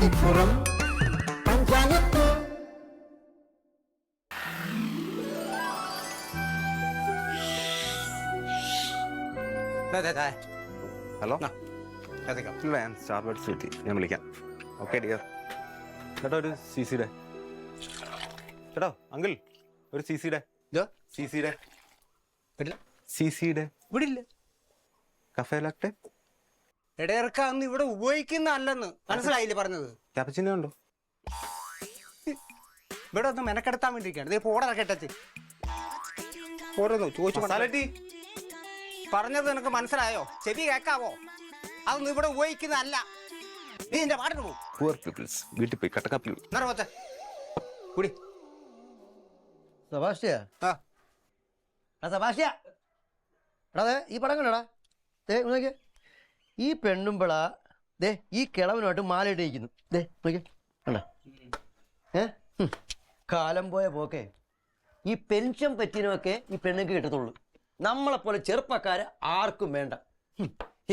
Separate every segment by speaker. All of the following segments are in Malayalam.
Speaker 1: അങ്ങാടിപ്പുറം പഞ്ചായത്ത്.
Speaker 2: ഹലോ ഇല്ല, ഞാൻ സ്റ്റാർബക്സ് എത്തി, ഞാൻ വിളിക്കാം. Okay dear. ചേട്ടാ ഒരു സി സിയുടെ. ചേട്ടാ അങ്കിൾ ഒരു സി സിയുടെ. സി സിയുടെ സി സിയുടെ
Speaker 3: ഇവിടില്ല.
Speaker 2: കഫേ ലാക്ടെ
Speaker 3: ഇടയിറക്കാന്ന് ഇവിടെ ഉപയോഗിക്കുന്ന അല്ലെന്ന് മനസ്സിലായില്ലേ പറഞ്ഞത്?
Speaker 2: ക്യാപ്പച്ചിനോ ഉണ്ടോ?
Speaker 3: ഇവിടെ ഒന്ന് മെനക്കെടുത്താൻ വേണ്ടിയിരിക്കുകയാണ്. ഇതേ പോടറക്കെട്ടച്ച് ഓരോന്നു ചോദിച്ചു പറഞ്ഞത് നിനക്ക് മനസ്സിലായോ? ചെവി കേൾക്കാവോ? അതൊന്നും ഇവിടെ ഉപയോഗിക്കുന്നതല്ല. നീ എന്റെ പാട്ടിന് പോകും.
Speaker 2: പുവർ പീപ്പിൾസ് വീട്ടിൽ പോയി കട്ടക്കാപ്പി
Speaker 3: നിറവച്ച കുടി.
Speaker 4: സെബാസ്റ്റ്യ
Speaker 3: ആ
Speaker 4: സെബാസ്റ്റ്യ എടാ ദേ ഈ പടം കണ്ടടാ. ദേ നോക്കിയേ, ഈ പെണ്ണുമ്പള ദേ ഈ കിളവനുമായിട്ട് മാലയിട്ടിരിക്കുന്നു. ദേ നോക്കിയേ കണ്ട. കാലം പോയ പോക്കെ ഈ പെൻഷൻ പറ്റിനൊക്കെ ഈ പെണ്ണുക്ക് കിട്ടത്തുള്ളൂ. നമ്മളെപ്പോലെ ചെറുപ്പക്കാര് ആർക്കും വേണ്ട.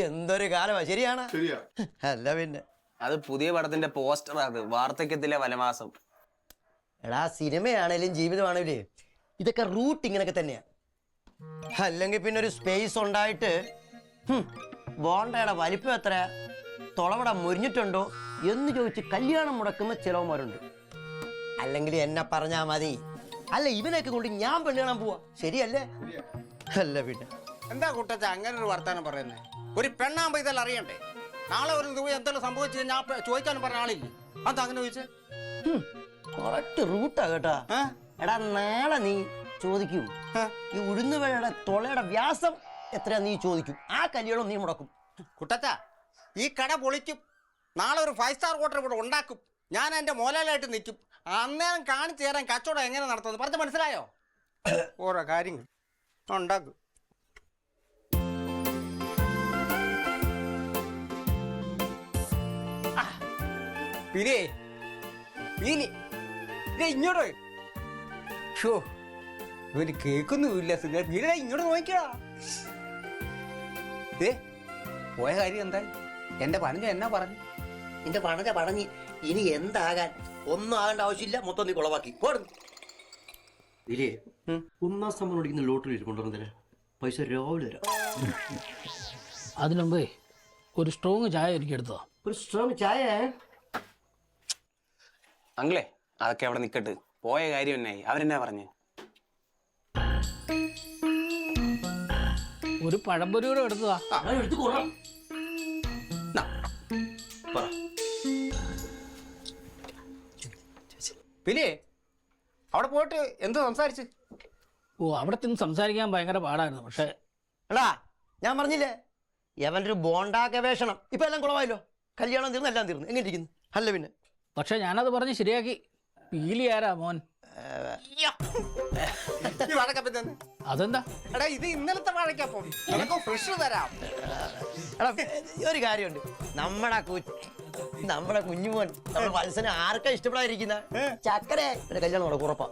Speaker 4: എന്തൊരു കാലമാ. ശരിയാണ്. അല്ല പിന്നെ
Speaker 5: അത് പുതിയ പടത്തിന്റെ പോസ്റ്റർ. അത് വാർദ്ധക്യത്തിലെ വനവാസം.
Speaker 4: എടാ സിനിമയാണേലും ജീവിതമാണേലും ഇതൊക്കെ റൂട്ട് ഇങ്ങനൊക്കെ തന്നെയാ. അല്ലെങ്കിൽ പിന്നെ ഒരു സ്പേസ് ഉണ്ടായിട്ട് ബോണ്ടയുടെ വലിപ്പം എത്ര, തുളവട മുരിഞ്ഞിട്ടുണ്ടോ എന്ന് ചോദിച്ച് കല്യാണം മുടക്കുന്ന ചിലവന്മാരുണ്ട്. അല്ലെങ്കിൽ എന്നെ പറഞ്ഞാൽ മതി. അല്ല ഇവനൊക്കെ കൊണ്ട് ഞാൻ പെണ്ണ് കാണാൻ പോവാ. ശരിയല്ലേ? അല്ല പിന്നെ
Speaker 3: എന്താ കുട്ടച്ച അങ്ങനെ ഒരു വർത്താനം പറയുന്നത്? ഒരു പെണ്ണാകുമ്പോ ഇതെല്ലാം അറിയണ്ടേ? നാളെ ഒരു ദിവസം എന്തെങ്കിലും സംഭവിച്ചു ഞാൻ ചോദിക്കാനും പറഞ്ഞ ആളില്ലേ? അതെന്താ അങ്ങനെ ചോദിച്ചേ?
Speaker 4: കറക്റ്റ് റൂട്ടാ കേട്ടാ. എടാ നാളെ നീ ചോദിക്കും ഈ ഉഴുന്നുവെള്ളയുടെ തുളയുടെ വ്യാസം എത്രയാ നീ ചോദിക്കും. ആ കല്യാണം നീ മുടക്കും.
Speaker 3: കുട്ടച്ച ഈ കട പൊളിക്കും. നാളെ ഒരു 5 സ്റ്റാർ ഹോട്ടൽ ഇവിടെ ഉണ്ടാക്കും. ഞാൻ എൻ്റെ മോലാലായിട്ട് നിൽക്കും. അന്നേരം കാണിച്ചു തരാൻ കച്ചവടം എങ്ങനെ നടത്തുന്നത് പറഞ്ഞ് മനസ്സിലായോ? ഓരോ കാര്യങ്ങൾ ഉണ്ടാക്കും. പിന്നെ ഇങ്ങോട്ട് ഷോ ഇവന് കേൾക്കുന്നുമില്ല. പിന്നെ ഇങ്ങോട്ട് നോക്കിയാ പോയ കാര്യം എന്തായി? എന്റെ പണഞ്ഞ എന്നാ പറഞ്ഞു?
Speaker 4: നിന്റെ പണഞ്ഞ പണഞ്ഞ് ഇനി എന്താകാൻ ഒന്നും ആകേണ്ട ആവശ്യമില്ല. മൊത്തം നീ കുളവാക്കി പോടുന്നു. ഇല്ലേ ഒന്നാം സമ്മാനം ഓടിക്കുന്ന ലോട്ടറി കൊണ്ടുവന്നതിന് പൈസ രാവിലെ തരാം.
Speaker 6: അതിനുമ്പേ ഒരു സ്ട്രോങ് ചായ എനിക്ക് എടുത്തോ.
Speaker 4: ഒരു സ്ട്രോങ് ചായ.
Speaker 5: അങ്കിളെ അതൊക്കെ അവിടെ നിക്കട്ട്. പോയ കാര്യം എന്നായി? അവരെന്നാ പറഞ്ഞു?
Speaker 6: ഒരു പഴംപൊരിയോടെ എടുത്തതാ.
Speaker 4: എടുത്തു കൊള്ളാം.
Speaker 3: പിന്നെ അവിടെ പോയിട്ട് എന്ത് സംസാരിച്ച്?
Speaker 6: ഓ അവിടെ ചെന്ന് സംസാരിക്കാൻ ഭയങ്കര പാടായിരുന്നു. പക്ഷെ
Speaker 4: എടാ ഞാൻ പറഞ്ഞില്ലേ എവൻ്റെ ഒരു ബോണ്ടാ ഗവേഷണം ഇപ്പൊ എല്ലാം കുളമായല്ലോ. കല്യാണം തീർന്ന് എല്ലാം തീർന്നു. എങ്ങനെ ഇരിക്കുന്നു? അല്ല പിന്നെ
Speaker 6: പക്ഷെ ഞാനത് പറഞ്ഞ് ശരിയാക്കി. പീലി ആരാ മോൻ? അതെന്താ?
Speaker 3: എടാ ഇത് ഇന്നലത്തെ വാഴയ്ക്കപ്പം. നിനക്ക് ഫ്രഷ് തരാം.
Speaker 4: എടാ ഒരു കാര്യമുണ്ട്. നമ്മുടെ കുഞ്ഞുമോൻ നമ്മുടെ വത്സനെ ആർക്കാ ഇഷ്ടപ്പെടാതിരിക്കുന്ന ചക്കരെ ഒരു കല്യാണം കൂടെ ഉറപ്പാ.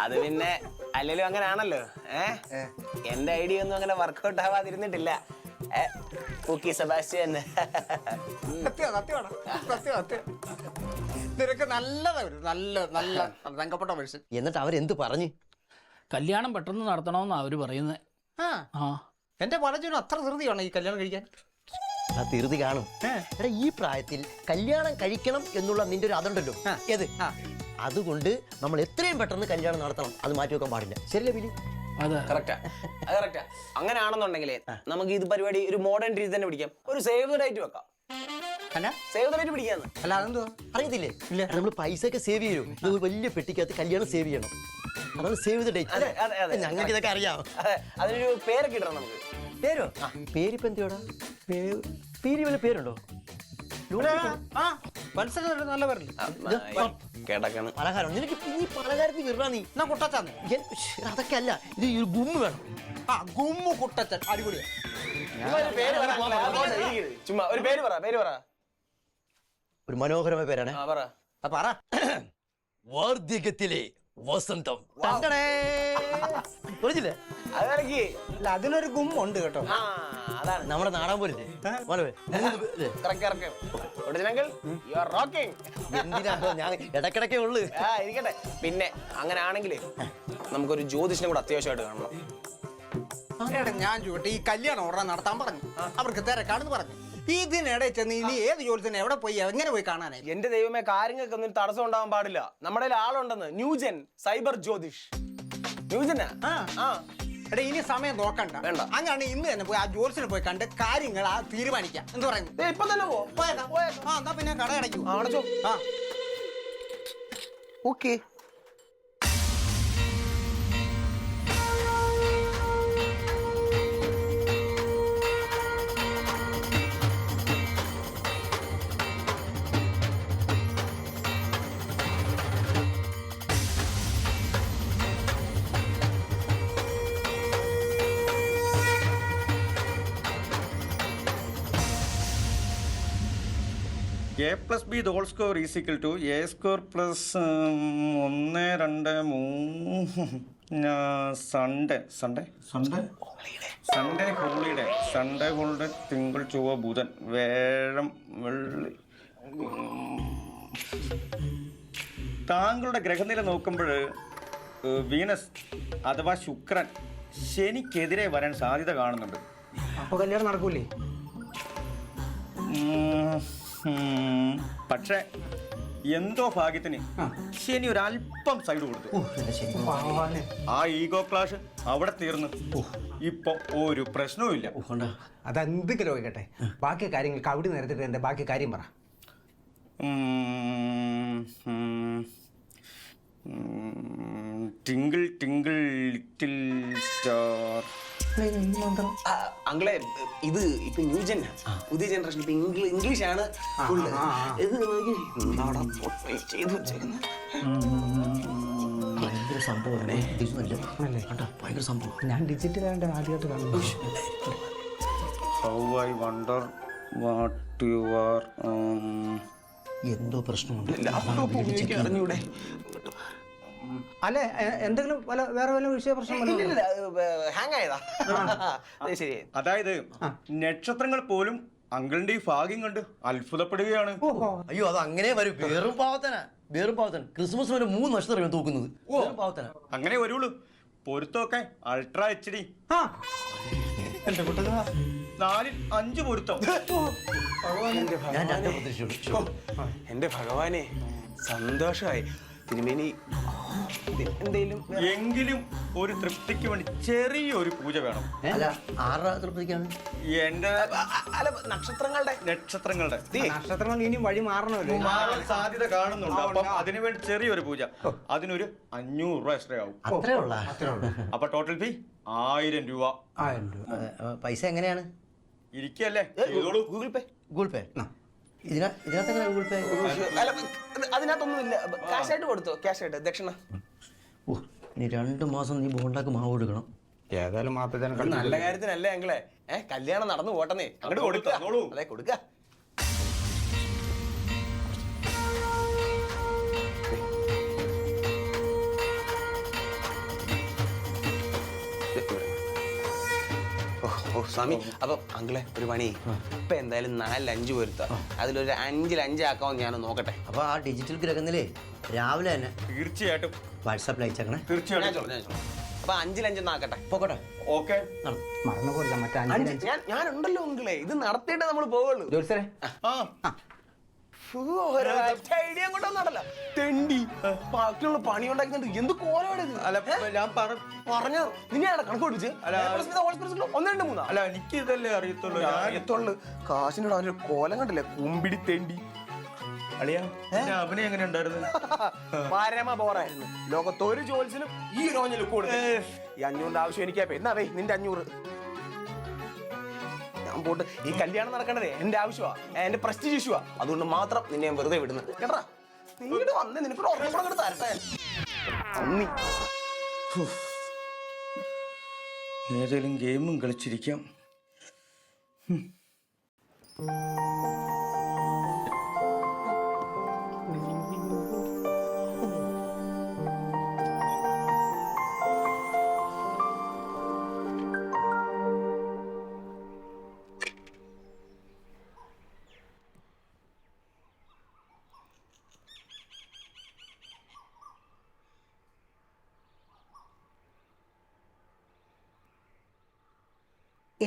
Speaker 5: അത് പിന്നെ അല്ലെങ്കിലും അങ്ങനെ ആണല്ലോ. എന്റെ ഐഡിയ ഒന്നും അങ്ങനെ വർക്ക്ഔട്ട് ആവാതിരുന്നിട്ടില്ല. സെബാസ്റ്റ്യൻ
Speaker 3: നിനക്ക് നല്ലതാ. നല്ല നല്ല തങ്കപ്പെട്ട മനുഷ്യൻ.
Speaker 4: എന്നിട്ട് അവരെന്ത് പറഞ്ഞു?
Speaker 6: കല്യാണം പെട്ടെന്ന് നടത്തണമെന്നാ അവര് പറയുന്നത്. ആ
Speaker 3: എന്റെ പലചനും അത്ര ധൃതിയാണോ ഈ കല്യാണം കഴിക്കാൻ?
Speaker 4: ആ തീർതി കാണും. എടാ ഈ പ്രായത്തിൽ കല്യാണം കഴിക്കണം എന്നുള്ള നിന്റെ ഒരു അതുണ്ടല്ലോ. ഏത് അതുകൊണ്ട് നമ്മൾ എത്രയും പെട്ടെന്ന് കല്യാണം നടത്തണം. അത് മാറ്റി വെക്കാൻ പാടില്ല. ശരിയല്ലേ ബിലി?
Speaker 5: കറക്റ്റാ. അങ്ങനെയാണെന്നുണ്ടെങ്കിലേ നമുക്ക് ഇത് പരിപാടി ഒരു മോഡേൺ രീതി തന്നെ പിടിക്കാം. ഒരു സേവ് ദ ഡേറ്റ് വെക്കാം. സേവ് ദ ഡേറ്റ് പിടിക്കാന്ന്.
Speaker 3: അല്ല അതെന്തോ
Speaker 4: അറിയത്തില്ലേ? നമ്മൾ പൈസ ഒക്കെ സേവ് ചെയ്യും. ഒരു വലിയ പെട്ടിക്കകത്ത് കല്യാണം സേവ് ചെയ്യണം. അതാണ് സേവ് ദ ഡേറ്റ്. ഞങ്ങൾക്ക് ഇതൊക്കെ അറിയാം.
Speaker 5: അതിനൊരു പേരൊക്കെ ഇടണം നമുക്ക്.
Speaker 4: പേരോ? പേരിപ്പോ എന്തിയോടാ? പേര് വല്ല പേരുണ്ടോ?
Speaker 3: നല്ല പേരല്ലേ
Speaker 5: കേടക്കാണ്
Speaker 4: പലഹാരം. നിനക്ക് ഈ പലഹാരത്തിൽ വിടാ നീ.
Speaker 3: എന്നാ കുട്ടച്ചാന്ന്.
Speaker 4: അതൊക്കെ അല്ല, ഇത് ഒരു ഗുമ്മ് വേണം.
Speaker 3: ഗുമ്മു കുട്ടച്ചൻ അടിപൊളിയാ.
Speaker 5: ചുമ്മാ ഒരു പേര് പറ.
Speaker 4: ഒരു മനോഹരമായ പേരാണ്.
Speaker 5: പറ.
Speaker 4: വാർദ്ധക്യത്തിലെ വസന്തം.
Speaker 3: അതിനൊരു ഗുമ്മുണ്ട് കേട്ടോ.
Speaker 5: അതാണ്
Speaker 4: നമ്മുടെ നാടൻ പോലില്ലേ എന്തിനാ ഞാൻ ഇടക്കിടക്കേ ഉള്ളു.
Speaker 5: ഇരിക്കട്ടെ. പിന്നെ അങ്ങനെ ആണെങ്കിലേ നമുക്കൊരു ജ്യോതിഷനെ കൂടെ അത്യാവശ്യമായിട്ട് കാണണം.
Speaker 3: എടാ ഞാൻ ചോട്ടെ, ഈ കല്യാണം ഉടനെ നടത്താൻ പറഞ്ഞു, അവർക്ക് തിരക്കാണെന്ന് പറഞ്ഞു. ഇതിനിടയിൽ ചെന്ന് ഇനി ഏത് ജോലിസിനെ എവിടെ പോയി എങ്ങനെ പോയി കാണാനായി?
Speaker 5: എന്റെ ദൈവമേ, കാര്യങ്ങൾക്ക് ഒന്നും തടസ്സം ഉണ്ടാവാൻ പാടില്ല. നമ്മുടെ ആളുണ്ടെന്ന്, ന്യൂജൻ സൈബർ ജ്യോതിഷ്. ന്യൂജനാ?
Speaker 3: എടാ ഇനി സമയം നോക്കണ്ട,
Speaker 5: വേണ്ട.
Speaker 3: അങ്ങനെ ഇന്ന് തന്നെ പോയി ആ ജോലിസിനെ പോയി കണ്ട് കാര്യങ്ങൾ തീരുമാനിക്കാം. എന്ത് പറയുന്നു?
Speaker 5: ഇപ്പൊ തന്നെ
Speaker 3: പോയേക്കാം. ആ എന്നാ പിന്നെ കട അടയ്ക്കൂ.
Speaker 5: അടച്ചോ.
Speaker 3: ആ
Speaker 5: okay.
Speaker 7: A plus B the whole square is equal to A square plus 1, 2, 3 Sunday holiday തിങ്കൾ ചൊവ്വ ബുധൻ വ്യാഴം വെള്ളി. താങ്കളുടെ ഗ്രഹനില നോക്കുമ്പോൾ വീനസ് അഥവാ ശുക്രൻ ശനിക്കെതിരെ വരാൻ സാധ്യത കാണുന്നുണ്ട്.
Speaker 3: അപ്പൊ കല്യാണം നടക്കൂലേ?
Speaker 7: പക്ഷേ എന്തോ ഭാഗ്യത്തിന് ശനി ഒരല്പം സൈഡ് കൊടുത്തു. ആ ഈഗോ ക്ലാഷ് അവിടെ തീർന്നു. ഇപ്പൊ ഒരു പ്രശ്നവും ഇല്ല.
Speaker 3: അതെന്തെങ്കിലും ആയിക്കട്ടെ, ബാക്കി കാര്യങ്ങൾക്ക് അവിടെ നേരത്തിട്ട് എന്റെ ബാക്കി കാര്യം പറ.
Speaker 7: Twinkle twinkle little star.
Speaker 5: അങ്ങളെ ഇത് ഇപ്പൊ ന്യൂജൻ പുതിയ ജനറേഷൻ ഇപ്പൊ ഇംഗ്ലീഷാണ് ഫുള്ള്. ഇത് ചെയ്തു വെച്ചേക്കുന്നത്
Speaker 4: ഭയങ്കര സംഭവമാണ്. ഭയങ്കര സംഭവം.
Speaker 3: ഞാൻ ഡിജിറ്റൽ ആദ്യമായിട്ട് കാണുന്നു.
Speaker 7: How I wonder what you are.
Speaker 4: എന്തോ പ്രശ്നമുണ്ട്.
Speaker 5: ലാപ്ടോപ്പ് ഉപയോഗിക്കാൻ അറിഞ്ഞൂടെ?
Speaker 3: അല്ലെ എന്തെങ്കിലും വേറെ വല്ല വിഷയ പ്രശ്നം?
Speaker 5: ഹാങ് ആയതാ. ശരി.
Speaker 7: അതായത് നക്ഷത്രങ്ങൾ പോലും അങ്കിളിന്റെ ഈ ഭാഗ്യം കണ്ട് അത്ഭുതപ്പെടുകയാണ്.
Speaker 4: അയ്യോ അത് അങ്ങനെ വരും. വേറും പാവത്തന ക്രിസ്മസ് വരെ 3 നക്ഷത്രം തൂക്കുന്നത്. പാവത്തന
Speaker 7: അങ്ങനെ വരുള്ളൂ. പൊരുത്തമൊക്കെ അൾട്രാ HD.
Speaker 3: എന്റെ കുട്ടക
Speaker 7: 4ൽ 5 പൊരുത്തം.
Speaker 4: ഞാൻ 2 പ്രതീക്ഷിച്ചു.
Speaker 5: എന്റെ ഭഗവാനെ, സന്തോഷമായി. തിരുമേനി എന്തേലും
Speaker 7: എങ്കിലും ഒരു തൃപ്തിക്ക് വേണ്ടി ചെറിയൊരു പൂജ വേണം.
Speaker 4: അല്ല 6 തൃപ്തിക്കാണ്
Speaker 7: എന്റെ
Speaker 5: അല്ല നക്ഷത്രങ്ങളുടെ
Speaker 3: നക്ഷത്രങ്ങൾ ഇനിയും വഴി മാറണമല്ലോ.
Speaker 7: മാറാൻ സാധ്യത കാണുന്നുണ്ട്. അപ്പം അതിനുവേണ്ടി ചെറിയൊരു പൂജ. അതിനൊരു 500 രൂപ എക്സ്ട്രാ ആവും.
Speaker 4: അത്രേ ഉള്ള.
Speaker 7: അപ്പൊ ടോട്ടൽ ഫീ 1000 രൂപ.
Speaker 4: പൈസ എങ്ങനെയാണ്?
Speaker 7: ഇരിക്കല്ലേ,
Speaker 5: ഗൂഗിൾ പേ.
Speaker 4: ഗൂഗിൾ പേ ഇതിനകത്ത് എങ്ങനെ ഗൂഗിൾ പേ?
Speaker 5: അല്ല അതിനകത്തൊന്നും ഇല്ല. ക്യാഷ് ആയിട്ട് കൊടുത്തോ. ക്യാഷ് ആയിട്ട് ദക്ഷിണ.
Speaker 4: ഇനി 2 മാസം നീ ബോണ്ടാക്ക് മാവ് കൊടുക്കണം.
Speaker 3: ഏതായാലും
Speaker 5: നല്ല കാര്യത്തിനല്ലേ ഞങ്ങളെ. കല്യാണം നടന്നു പോട്ടെന്നേ. അങ്ങോട്ട് കൊടുക്ക. അതെ കൊടുക്ക. സ്വാമി, അപ്പൊ അങ്കിളെ ഒരു പണി. ഇപ്പൊ എന്തായാലും 4ൽ 5 വരുത്ത, അതിലൊരു 5ൽ 5 ആക്കാമെന്ന് ഞാൻ നോക്കട്ടെ.
Speaker 4: അപ്പൊ ആ ഡിജിറ്റൽ ഗ്രഹത്തിലേ രാവിലെ തന്നെ
Speaker 7: തീർച്ചയായിട്ടും
Speaker 4: വാട്സാപ്പിൽ അയച്ചേക്കണേ.
Speaker 7: തീർച്ചയായിട്ടും.
Speaker 5: അപ്പൊ 5ൽ 5 ആക്കട്ടെ.
Speaker 4: പോക്കട്ടെ.
Speaker 7: ഓക്കെ,
Speaker 3: മറന്നു കൊടുക്കാം. മറ്റേ
Speaker 5: ഞാനുണ്ടല്ലോ അങ്കിളെ. ഇത് നടത്തിയിട്ട് നമ്മൾ പോവുള്ളൂ.
Speaker 3: ജോത്സരെ
Speaker 5: ഐഡിയ കൊണ്ടൊന്നല്ല തെണ്ടി ബാക്കിയുള്ള പണി ഉണ്ടാക്കുന്നുണ്ട്. എന്ത് കോലാണ് ഇത്?
Speaker 7: അല്ല ഞാൻ
Speaker 5: പറഞ്ഞു നിന്നെയാണ് കണക്ക് പഠിച്ച് 1, 2, 3.
Speaker 7: അല്ല എനിക്ക് ഇതല്ലേ അറിയത്തുള്ളൂ.
Speaker 5: അറിയത്തുള്ളൂ. കാശിനോട് അവനൊരു കോലം കണ്ടില്ലേ, കുമ്പിടി തെണ്ടി.
Speaker 7: അളിയാ അഭിനയം എങ്ങനെ ഉണ്ടായിരുന്നു?
Speaker 5: പരമ ബോറായിരുന്നു. ലോകത്തൊരു ജോലിസിനും ഈ രോഞ്ഞ ലുക്ക് കൊടുത്തു. ഈ 500 ആവശ്യം എനിക്കാ. എന്നാ വേ നിന്റെ 500 ഞാൻ പോട്ട്. ഈ കല്യാണം നടക്കേണ്ടതേ എന്റെ ആവശ്യമാ, എന്റെ പ്രസ്റ്റീജ് ഇഷ്യൂവാ. അതുകൊണ്ട് മാത്രം നിന്നെ ഞാൻ വെറുതെ വിടുന്നത് കേട്ടാ. നീട് വന്നേ, നിനക്ക് ഉറങ്ങണം തരട്ടെ.
Speaker 7: ഏതെങ്കിലും ഗെയിമും കളിച്ചിരിക്കാം.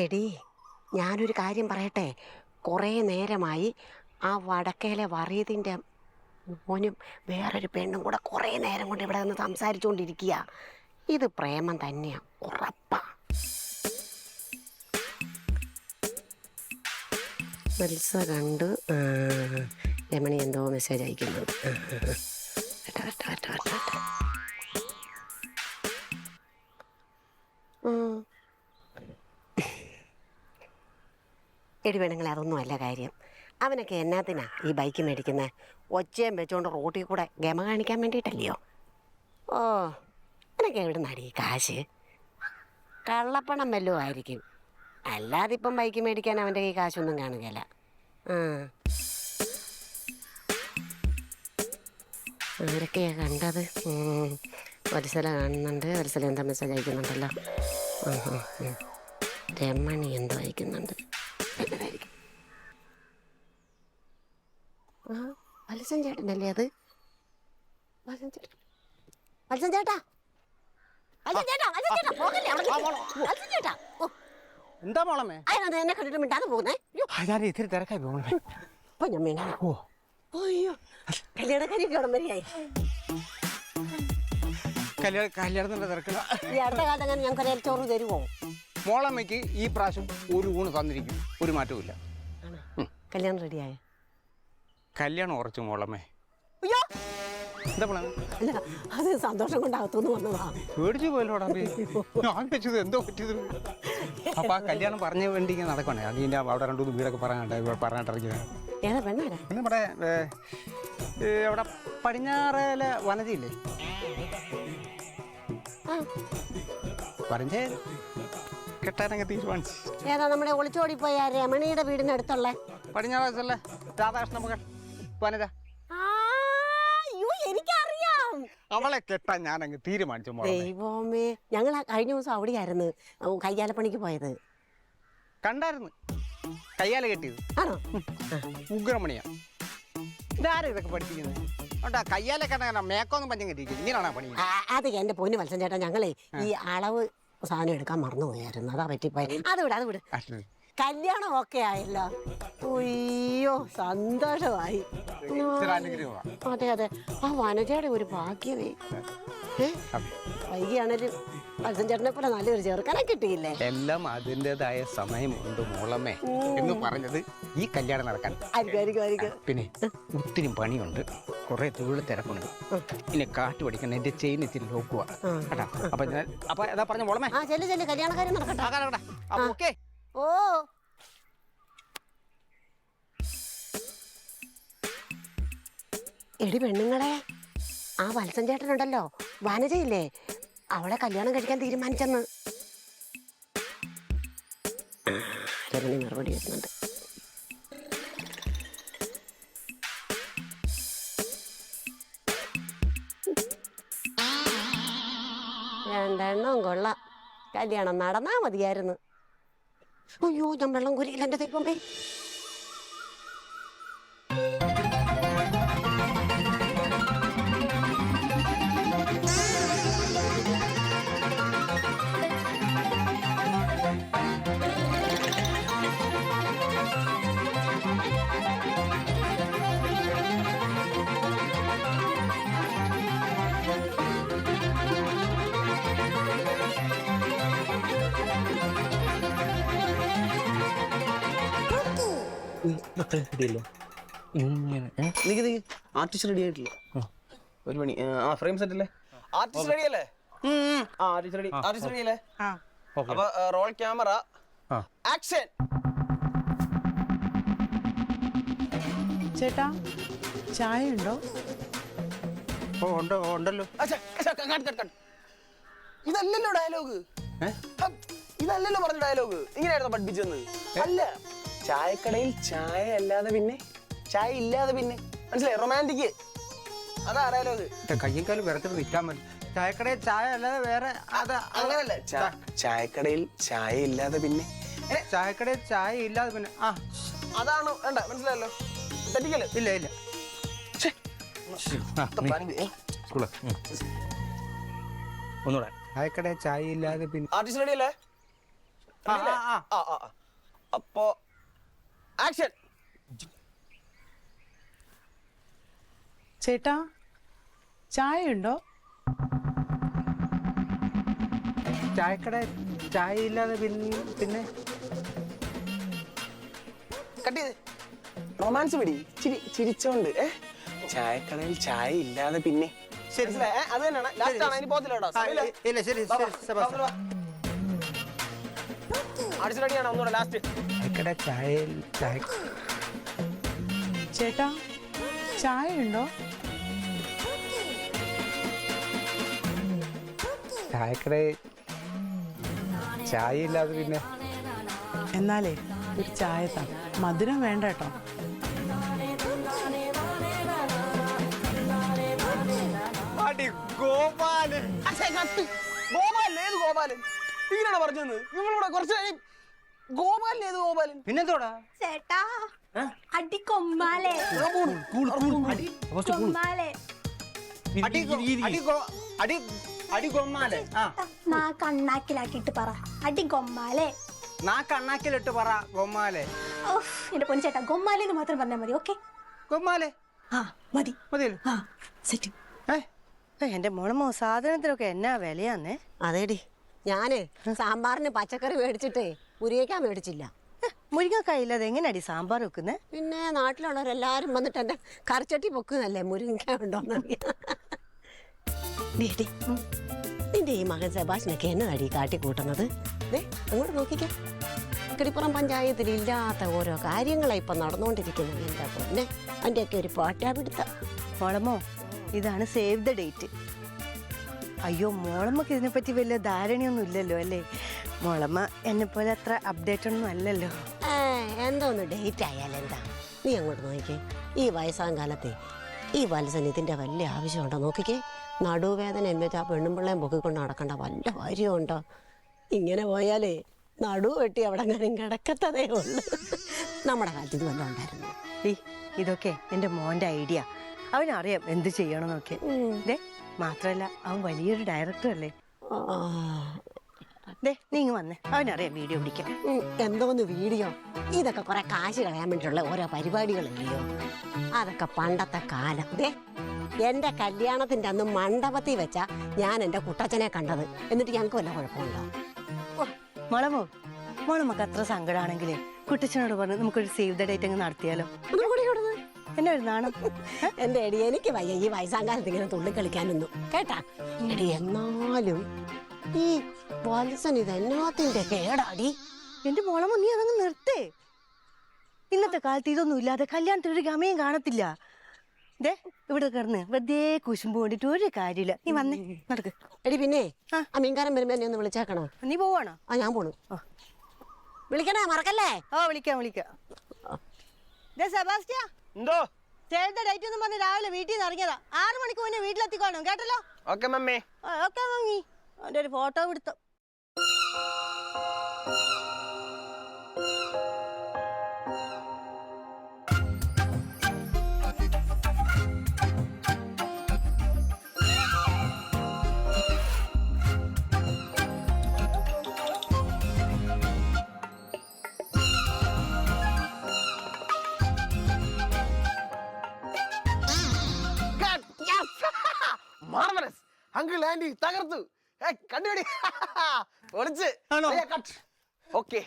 Speaker 8: എടി ഞാനൊരു കാര്യം പറയട്ടെ, കുറേ നേരമായി ആ വടക്കേലെ വറീതിൻ്റെ മോനും വേറൊരു പെണ്ണും കൂടെ കുറേ നേരം കൊണ്ട് ഇവിടെ നിന്ന് സംസാരിച്ചുകൊണ്ടിരിക്കുക. ഇത് പ്രേമം തന്നെയാ, ഉറപ്പാ. വത്സ കണ്ട് രമണി എന്തോ മെസ്സേജ് അയക്കുന്നുണ്ട്. എടി പെണ്ണുങ്ങളെ, അതൊന്നും അല്ല കാര്യം. അവനൊക്കെ എന്നാത്തിനാ ഈ ബൈക്ക് മേടിക്കുന്നത്? ഒച്ചയും വെച്ചുകൊണ്ട് റോട്ടിൽ കൂടെ ഗമ കാണിക്കാൻ വേണ്ടിയിട്ടല്ലയോ? ഓ, അവനൊക്കെ എവിടെ നടി കാശ്? കള്ളപ്പണം വല്ലതും ആയിരിക്കും. അല്ലാതെ ഇപ്പം ബൈക്ക് മേടിക്കാൻ അവൻ്റെ കൈ കാശൊന്നും കാണുകയില്ല. ആരൊക്കെയാ കണ്ടത്? വത്സല കാണുന്നുണ്ട്. വത്സല എന്താ മെസ്സേജ് അയക്കുന്നുണ്ടല്ലോ. രമണി എന്തോ അയക്കുന്നുണ്ട്. എന്നതായിരിക്കും? വത്സൻ ചേട്ടനല്ലേ അത്? വത്സൻ ചേട്ടാ, വത്സൻ ചേട്ടാ, വത്സൻ ചേട്ടാ, വത്സൻ ചേട്ടാ, പോകല്ലേ അവിടെ. വത്സൻ ചേട്ടാ, ഓ
Speaker 3: എന്താ മോളമ്മേ?
Speaker 8: അയാൾ എന്നെ കണ്ടിട്ട് മിണ്ടാതെ പോകുന്നേ.
Speaker 3: ഞാൻ ഇത്തിരി തിരക്കായി പോകണേ.
Speaker 8: ഇപ്പൊ ഞാൻ മിണ്ടാ. അയ്യോ, കല്യാണക്കാരിയൊക്കെ ഉടൻ വരെയായി.
Speaker 3: കല്യാണത്തിന്റെ തിരക്കില്ല.
Speaker 8: ഈ അടുത്ത കാലത്ത് അങ്ങനെ ഞങ്ങൾക്ക് ചോറ് തരുമോ?
Speaker 3: മോളമ്മയ്ക്ക് ഈ പ്രാവശ്യം ഒരു ഊണ് തന്നിരിക്കും, ഒരു മാറ്റവും.
Speaker 8: കല്യാണം റെഡിയായ?
Speaker 3: കല്യാണം ഉറച്ചു മോളമ്മേ.
Speaker 8: അയ്യോ,
Speaker 3: എന്താ മോളെ?
Speaker 8: അല്ല, അത് സന്തോഷം കൊണ്ട് അകത്തുനിന്ന് വന്നതാ.
Speaker 3: പേടിച്ചു പോയല്ലോടാ. ഞാൻ വെച്ചത് എന്തോ പറ്റിയത്. അപ്പൊ ആ കല്യാണം പറഞ്ഞ വേണ്ടി ഇങ്ങനെ നടക്കണേ. അതിൻ്റെ അവിടെ രണ്ടു വീടൊക്കെ പറഞ്ഞിട്ടിറങ്ങിയത്.
Speaker 8: ഏതാ പെണ്ണാരാ?
Speaker 3: നമ്മുടെ അവിടെ പടിഞ്ഞാറേലെ വനജയില്ലേ? പറഞ്ഞേ കെട്ടാനൊക്കെ തീരുമാനിച്ചു.
Speaker 8: ഏതാ നമ്മുടെ ഒളിച്ചോടിപ്പോയ രമണിയുടെ വീടിനടുത്തുള്ള
Speaker 3: പടിഞ്ഞാറല്ലേ രാധാകൃഷ്ണ മകൾ വനജ.
Speaker 8: അയ്യോ, എനിക്കറിയാം.
Speaker 3: അവളെ കെട്ടാൻ ഞാൻ അങ്ങ് തീരുമാനിച്ചു.
Speaker 8: ദൈവമേ, ഞങ്ങൾ കഴിഞ്ഞ ദിവസം അവിടെയായിരുന്നു കയ്യാലപ്പണിക്ക് പോയത്.
Speaker 3: കണ്ടായിരുന്നു കയ്യാല കെട്ടിയത്.
Speaker 8: ആണോ?
Speaker 3: ഉഗ്രമണിയാ. ഇതാരും ഇതൊക്കെ പഠിപ്പിക്കുന്നത്? ഉണ്ടാ കയ്യാലെ കണ്ട മേക്കൊന്നും പഞ്ഞം കെട്ടിയിരിക്കും. ഇങ്ങനെയാണോ പണി?
Speaker 8: അത് എന്റെ പൊന്നു വത്സൻ ചേട്ടാ, ഞങ്ങളെ ഈ അളവ് സാധനം എടുക്കാൻ മറന്നുപോയായിരുന്നു. അതാ പറ്റിപ്പോയി. അത് വിട്. കല്യാണം ഒക്കെ ആയല്ലോ. അയ്യോ, സന്തോഷമായി. അതെ, ആ വനജയുടെ ഒരു ഭാഗ്യമേ. വൈകിയാണേലും വത്സൻ ചേട്ടനെ പോലെ നല്ലൊരു ചെറുക്കനെ കിട്ടിയില്ലേ?
Speaker 3: എല്ലാം അതിൻ്റെതായ സമയമുണ്ട് മോളമ്മേ എന്ന് പറഞ്ഞത് ഈ കല്യാണം നടക്കാൻ. പിന്നെ ഒത്തിരി പണിയുണ്ട്, കുറെ തൊഴിൽ തിരക്കുണ്ട്. ഇനി കാറ്റ് പഠിക്കണം. എന്റെ ചെയിൻ ഇത്തിരി നോക്കുക കേട്ടാ. അപ്പൊ എന്താ പറഞ്ഞ മോളമ്മേ?
Speaker 8: ആ, ചെല്ലു കല്യാണക്കാര്യം നടക്കട്ടെ. ഓ, എടി പെണ്ണുങ്ങളെ, ആ വത്സൻ ചേട്ടനുണ്ടല്ലോ, വനജയില്ലേ, അവളെ കല്യാണം കഴിക്കാൻ തീരുമാനിച്ചെന്ന്. രമണി മറുപടി വരുന്നുണ്ട്. രണ്ടെണ്ണം കൊള്ളാം. കല്യാണം നടന്നാ മതിയായിരുന്നു. അയ്യോ, ഞാൻ വെള്ളം കുരിയില്ല എൻ്റെ ദൈവമേ.
Speaker 5: ആർട്ടിസ്റ്റ് റെഡി ആയിട്ടില്ല. ഒരു മണി. ഫ്രെയിം സെറ്റ് അല്ലേ? ആർട്ടിസ്റ്റ് റെഡി അല്ലേ? ആർട്ടിസ്റ്റ് റെഡി അല്ലേ? അപ്പൊ റോൾ ക്യാമറ ആക്ഷൻ.
Speaker 9: ചേട്ടാ, ചായ ഉണ്ടോ?
Speaker 3: ഉണ്ടല്ലോ.
Speaker 5: ഇതല്ലല്ലോ ഡയലോഗ്. ഇതല്ലല്ലോ പറഞ്ഞ ഡയലോഗ്. ഇങ്ങനെയായിരുന്നു പഠിപ്പിച്ചെന്ന്? അല്ല, ചായക്കടയിൽ ചായ അല്ലാതെ പിന്നെ ചായ ഇല്ലാതെ പിന്നെ. മനസ്സിലായി? റൊമാൻറ്റിക്. അതാ ഡയലോഗ്.
Speaker 3: കയ്യും കാലും വിറച്ചിട്ട് നിൽക്കാൻ മതി. ചായക്കടയിൽ ചായ അല്ലാതെ വേറെ
Speaker 5: അങ്ങനല്ല. ചായക്കടയിൽ ചായ ഇല്ലാതെ പിന്നെ.
Speaker 3: ചായക്കടയിൽ ചായ ഇല്ലാതെ പിന്നെ
Speaker 5: അതാണ് വേണ്ട. മനസ്സിലായല്ലോ? തെറ്റിക്കല്
Speaker 3: ഇല്ല. ഒന്നുകൂടെ. ചായക്കടയിൽ ചായ ഇല്ലാതെ പിന്നെ.
Speaker 5: ആർട്ടിസ്റ്റ് റെഡി അല്ലേ? അപ്പോ ആക്ഷൻ.
Speaker 9: ചേട്ടാ ചായ ഉണ്ടോ?
Speaker 3: ചായക്കട ചായ ഇല്ലാതെ പിന്നെ
Speaker 5: കട്ട് ചെയ്ത് റൊമാൻസ് പിടി. ചിരിച്ചോണ്ട് ചായക്കടയിൽ ചായ ഇല്ലാതെ പിന്നെ. ശരി, അത് തന്നെയാണ് ലാസ്റ്റ് ആണ്. ഇനി പോകത്തില്ല.
Speaker 3: ഇല്ല, ശരി
Speaker 5: അടിച്ചിട്ടടിയാണ് ഒന്നുകൂടെ ലാസ്റ്റ്.
Speaker 3: ചായക്കട ചായ
Speaker 9: ചേട്ടാ ചായ ഉണ്ടോ?
Speaker 3: ചായക്കട ചായ ഇല്ലാതെ പിന്നെ.
Speaker 9: എന്നാലേ ഒരു ചായ താ, മധുരം വേണ്ട കേട്ടോ.
Speaker 5: ഗോപാലൻ. ഗോപാലൻ ഏത് ഗോപാലൻ? ഇങ്ങനെയാണ് പറഞ്ഞത്. നിങ്ങളോട് കുറച്ച് ഗോപാലൻ ഏത് ഗോപാലൻ?
Speaker 3: പിന്നെന്തോടാ
Speaker 10: ചേട്ടാ അടി കൊമ്മാലേ കൊമ്മാലേ
Speaker 3: അടി കൊമ്മാലെ.
Speaker 10: നാ കണ്ണാക്കിലാക്കിട്ട് പറ അടി കൊമ്മാലേ.
Speaker 3: നാ കണ്ണാക്കിലിട്ട് പറ ഗൊമ്മാലെ.
Speaker 10: എന്റെ പൊന്നു ചേട്ടാ ഗൊമ്മാലേന്ന് മാത്രം പറഞ്ഞാൽ മതി. ഓക്കെ
Speaker 3: ഗൊമ്മാലെ
Speaker 10: ആ മതി
Speaker 3: മതിയല്ലോ.
Speaker 10: ആ സെറ്റ്.
Speaker 11: എന്റെ മോളമ്മോ സാധനത്തിനൊക്കെ എന്നാ വിലയാന്നേ.
Speaker 8: അതേടി ഞാന് സാമ്പാറിന് പച്ചക്കറി മേടിച്ചിട്ടേ മുരിങ്ങയ്ക്കാൻ മേടിച്ചില്ല.
Speaker 11: മുരിങ്ങക്കായ ഇല്ലാതെ എങ്ങനെയാടി സാമ്പാർ വെക്കുന്നേ?
Speaker 8: പിന്നെ നാട്ടിലുള്ളവരെല്ലാരും വന്നിട്ട് എന്റെ കറിച്ചട്ടി പൊക്കുന്നല്ലേ മുരിങ്ങയ്ക്ക ഉണ്ടോന്നറിയാം. നിന്റെ ഈ മകൻ സെബാസ്റ്റിനൊക്കെ എന്നതാടി കാട്ടി കൂട്ടുന്നത്? അങ്ങോട്ട് നോക്കിക്കേ. കിടിപ്പുറം പഞ്ചായത്തിൽ ഇല്ലാത്ത ഓരോ കാര്യങ്ങളാണ് ഇപ്പൊ നടന്നുകൊണ്ടിരിക്കുന്നത്. എന്താ പൊന്നെ അതിൻ്റെയൊക്കെ ഒരു പാട്ടാ പിടുത്തം.
Speaker 11: മോളമ്മോ ഇതാണ് സേവ് ദ ഡേറ്റ്. അയ്യോ മോളമ്മക്ക് ഇതിനെപ്പറ്റി വലിയ ധാരണയൊന്നും ഇല്ലല്ലോ അല്ലേ? മോളമ്മ എന്നെ പോലെ അത്ര അപ്ഡേറ്റ് ഒന്നും അല്ലല്ലോ.
Speaker 8: എന്തോന്ന് ഡേറ്റ് ആയാലും എന്താ? നീ അങ്ങോട്ട് നോക്കിക്കേ. ഈ വയസ്സാം കാലത്തെ ഈ വത്സന് ഇതിന്റെ വലിയ ആവശ്യമുണ്ടോ? നോക്കിക്കേ, നടുവേദന എന്നിട്ട് ആ പെണ്ണുമ്പിള്ളയും പൊക്കിക്കൊണ്ട് നടക്കേണ്ട വല്ല കാര്യമുണ്ടോ? ഇങ്ങനെ പോയാലേ നടു വെട്ടി അവിടെ കാര്യം കിടക്കത്തതേ ഉള്ളു. നമ്മുടെ കാലത്ത് ഇത് വല്ലതും ഉണ്ടായിരുന്നു?
Speaker 11: ഇതൊക്കെ എന്റെ മോന്റെ ഐഡിയ. അവനറിയാം എന്ത് ചെയ്യണമെന്നൊക്കെ. മാത്രല്ല അവൻ വലിയൊരു ഡയറക്ടർ അല്ലേ. നീ ഇങ്ങ് വന്നേ, അവനറിയാം വീഡിയോ പിടിക്കാം.
Speaker 8: എന്തോന്ന് വീഡിയോ? ഇതൊക്കെ കുറെ കാശ് കളയാൻ വേണ്ടിയിട്ടുള്ള ഓരോ പരിപാടികളില്ലയോ? അതൊക്കെ പണ്ടത്തെ കാലം. എന്റെ കല്യാണത്തിന്റെ അന്ന് മണ്ഡപത്തിൽ വെച്ചാ ഞാൻ എന്റെ കുട്ടച്ഛനെ കണ്ടത്. എന്നിട്ട് ഞങ്ങൾക്ക് വല്ല കുഴപ്പമുണ്ടോ?
Speaker 11: മോളമോ മോളമ്മക്ക് അത്ര സങ്കടമാണെങ്കിലേ കുട്ടച്ഛനോട് പറഞ്ഞ് നമുക്കൊരു സേവ് ദ ഡേറ്റ് അങ്ങ് നടത്തിയാലോ? എന്നെ ഒരു നാണം.
Speaker 8: എന്റെ എടി എനിക്ക് വയ്യ ഈ വയസ്സാം കാലത്ത് ഇങ്ങനെ തുള്ളിക്കളിക്കാനൊന്നും കേട്ടാ. എടി എന്നാലും ഈ വത്സൻ ഇത് എന്നാത്തിന്റെ കേടാടി.
Speaker 11: എന്റെ മോളമ്മ നീ അതങ്ങ് നിർത്തേ. ഇന്നത്തെ കാലത്ത് ഇതൊന്നും ഇല്ലാതെ കല്യാണത്തിനൊരു ഗമയും കാണത്തില്ല. ഇവിടെ കിടന്ന് വെറുതെ കുശുമ്പ് കൊണ്ടിട്ട് ഒരു കാര്യമില്ല. നീ വന്നേ, നടക്ക്.
Speaker 8: എടി പിന്നെ ആ മീൻകാരൻ വരുമ്പോ എന്നെ ഒന്ന് വിളിച്ചേക്കണോ?
Speaker 11: നീ പോവാണോ?
Speaker 8: ആ ഞാൻ പോണു. വിളിക്കണേ, മറക്കല്ലേ.
Speaker 11: വിളിക്കാം. സെബാസ്റ്റ്യാ,
Speaker 5: എന്തോ
Speaker 11: സേവ് ദ ഡേറ്റ് എന്ന് പറഞ്ഞ് രാവിലെ വീട്ടിൽ നിന്ന് ഇറങ്ങിയതാ. 6 മണിക്ക് മുന്നേ വീട്ടിലെത്തിക്കോണം കേട്ടല്ലോ.
Speaker 5: Okay mummy.
Speaker 11: Okay mummy. അവന്റെ ഒരു ഫോട്ടോ പിടുത്തം.
Speaker 5: മാർവലസ്. അങ്കിൾ ആന്റി തകർത്തു. കണ്ടുപിടി. ഒളിച്ച്. ഓക്കെ.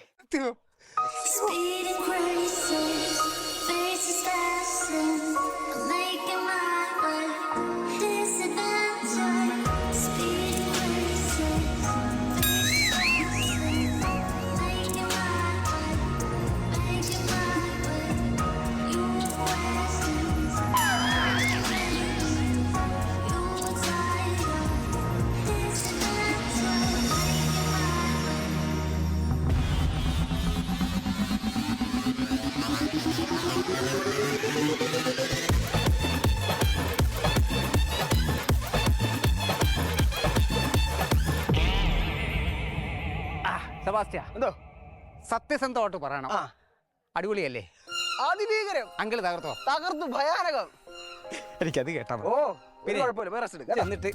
Speaker 3: സെബാസ്റ്റ്യ,
Speaker 5: എന്തോ
Speaker 3: സത്യസന്ധമായിട്ട് പറയണം. അടിപൊളിയല്ലേ?
Speaker 5: അതിഭീകരം.
Speaker 3: അങ്കിൾ
Speaker 5: തകർത്തു ഭയാനകം.
Speaker 3: എനിക്കത് കേട്ടാ.
Speaker 5: പിന്നെ കുഴപ്പമില്ല.
Speaker 3: എന്നിട്ട്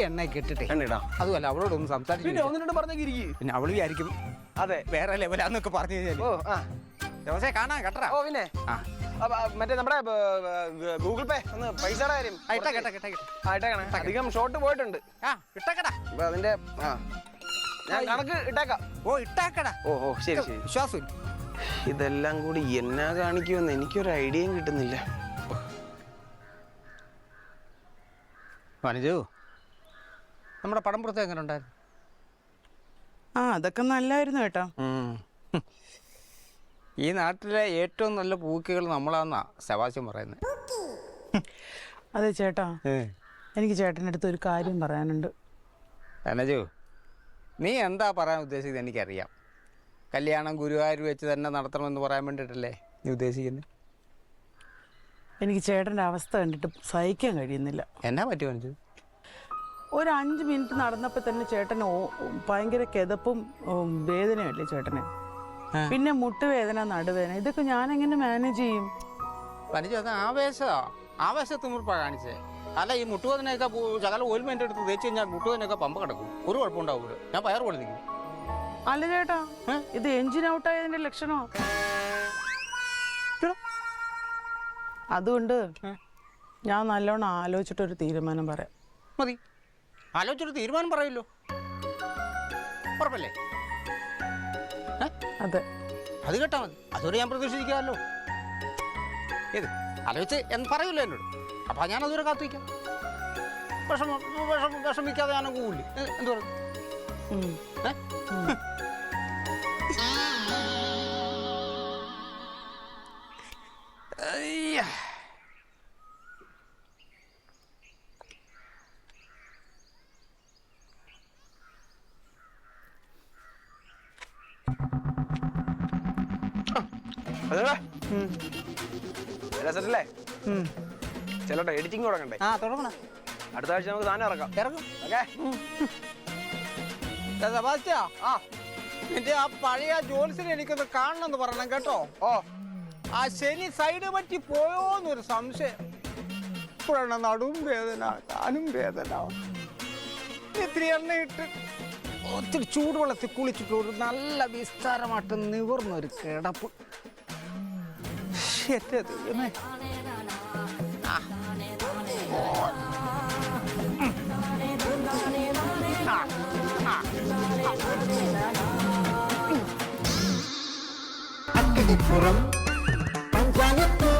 Speaker 3: എണ്ണ കെട്ടിട്ടെ
Speaker 5: എണ്ണ
Speaker 3: അതുമല്ല അവളോടൊന്നും സംസാരിച്ചു
Speaker 5: പിന്നെ ഒന്നിനോട് പറഞ്ഞേക്ക് ഇരിക്കും.
Speaker 3: പിന്നെ അവള് വിചാരിക്കും
Speaker 5: അതെ
Speaker 3: വേറെ ലെവലാന്നൊക്കെ പറഞ്ഞു കഴിഞ്ഞാൽ
Speaker 5: ഓ ആ
Speaker 3: ദിവസം കാണാൻ കേട്ടറാ.
Speaker 5: ഓ പിന്നെ
Speaker 3: ആ
Speaker 5: മറ്റേ നമ്മുടെ ഗൂഗിൾ പേ ഒന്ന് പൈസയുടെ കാര്യം ആയിട്ടേക്കണേ. അധികം ഷോർട്ട് പോയിട്ടുണ്ട്.
Speaker 3: ഇട്ടക്കടാ.
Speaker 5: അപ്പൊ അതിന്റെ ഞാൻ കണക്ക് ഇട്ടേക്കാം.
Speaker 3: ഓ ഇട്ടാക്കടാ.
Speaker 5: ഓ ഓ ശരി ശരി.
Speaker 3: വിശ്വാസം
Speaker 5: ഇതെല്ലാം കൂടി എന്നാ കാണിക്കുമെന്ന് എനിക്കൊരു ഐഡിയയും കിട്ടുന്നില്ല.
Speaker 3: വനജു നമ്മുടെ പടംപുറത്ത് എങ്ങനെ ഉണ്ടായിരുന്നു?
Speaker 9: ആ അതൊക്കെ നല്ലായിരുന്നു കേട്ടോ.
Speaker 3: ഈ നാട്ടിലെ ഏറ്റവും നല്ല പൂക്കുകൾ നമ്മളാന്നാ സെബാസ്റ്റ്യൻ പറയുന്നത്.
Speaker 9: അതെ ചേട്ടാ, എനിക്ക് ചേട്ടൻ്റെ അടുത്ത് ഒരു കാര്യം പറയാനുണ്ട്.
Speaker 3: വനജു നീ എന്താ പറയാൻ ഉദ്ദേശിക്കുന്നത് എനിക്കറിയാം. കല്യാണം ഗുരുവായൂർ വെച്ച് തന്നെ നടത്തണമെന്ന് പറയാൻ വേണ്ടിയിട്ടല്ലേ നീ ഉദ്ദേശിക്കുന്നത്?
Speaker 9: എനിക്ക് ചേട്ടൻ്റെ അവസ്ഥ കണ്ടിട്ട് സഹിക്കാൻ കഴിയുന്നില്ല.
Speaker 3: എന്നാ പറ്റി വനജു?
Speaker 9: ഒരു 5 മിനിറ്റ് നടന്നപ്പോൾ തന്നെ ചേട്ടന് ഭയങ്കര കിതപ്പും വേദനയല്ലേ ചേട്ടന്. പിന്നെ മുട്ടുവേദന, നടുവേദന, ഇതൊക്കെ ഞാൻ എങ്ങനെ മാനേജ് ചെയ്യും?
Speaker 3: വനജു അത് ആവേശത്തുമുറിപ്പാ കാണിച്ചേ. അല്ല ഈ മുട്ടുവേദനയൊക്കെ ശകലം ഓയിൽമെന്റ് എടുത്ത് തേച്ച് കഴിഞ്ഞാൽ മുട്ടുവേദനയൊക്കെ പമ്പ് കിടക്കും. ഒരു കുഴപ്പമുണ്ടാവില്ല. ഞാൻ പയർ പോലെ നിൽക്കും.
Speaker 9: അല്ല ചേട്ടാ, ഇത് എഞ്ചിൻ ഔട്ടായതിന്റെ ലക്ഷണോ? അതുകൊണ്ട് ഞാൻ നല്ലോണം ആലോചിച്ചിട്ടൊരു തീരുമാനം പറയാം.
Speaker 3: മതി, ആലോചിച്ചൊരു തീരുമാനം പറയല്ലോ. ഉറപ്പല്ലേ?
Speaker 9: അതെ,
Speaker 3: അത് കേട്ടാ മതി. അതുവരെ ഞാൻ പ്രതീക്ഷിക്കാമല്ലോ. ഏത് ആലോചിച്ച് എന്ന് പറയൂല്ലോ എന്നോട്. അപ്പം ഞാൻ അതുവരെ കാത്തിരിക്കാം. വിഷമിക്കാതെ ഞാൻ കൂലി എന്ത് പറയും?
Speaker 5: സെറ്റല്ലേ? ചെല്ലോട്ടെ, എഡിറ്റിംഗ് തുടങ്ങണ്ടേ?
Speaker 3: തുടങ്ങണം.
Speaker 5: അടുത്ത ആഴ്ച നമുക്ക് സാധനം ഇറങ്ങും.
Speaker 3: സെബാസ്റ്റ്യ, നിന്റെ ആ പഴയ ജോലിസിനെ എനിക്കൊന്ന് കാണണമെന്ന് പറയണം കേട്ടോ. ഓ ആ ശനി സൈഡ് പറ്റി പോയോന്നൊരു സംശയം. ഇപ്പോഴാണ് നടുവും വേദന, കാലും വേദന. ഇത്തിരി എണ്ണയിട്ട് ഒത്തിരി ചൂടുവെള്ളത്തിൽ കുളിച്ചിട്ട് ഒരു നല്ല വിസ്താരമായിട്ട് നിവർന്നൊരു കിടപ്പ്. എന്റെ ദൈവമേ.
Speaker 1: അക്കടിപ്പുറം പഞ്ചായത്ത്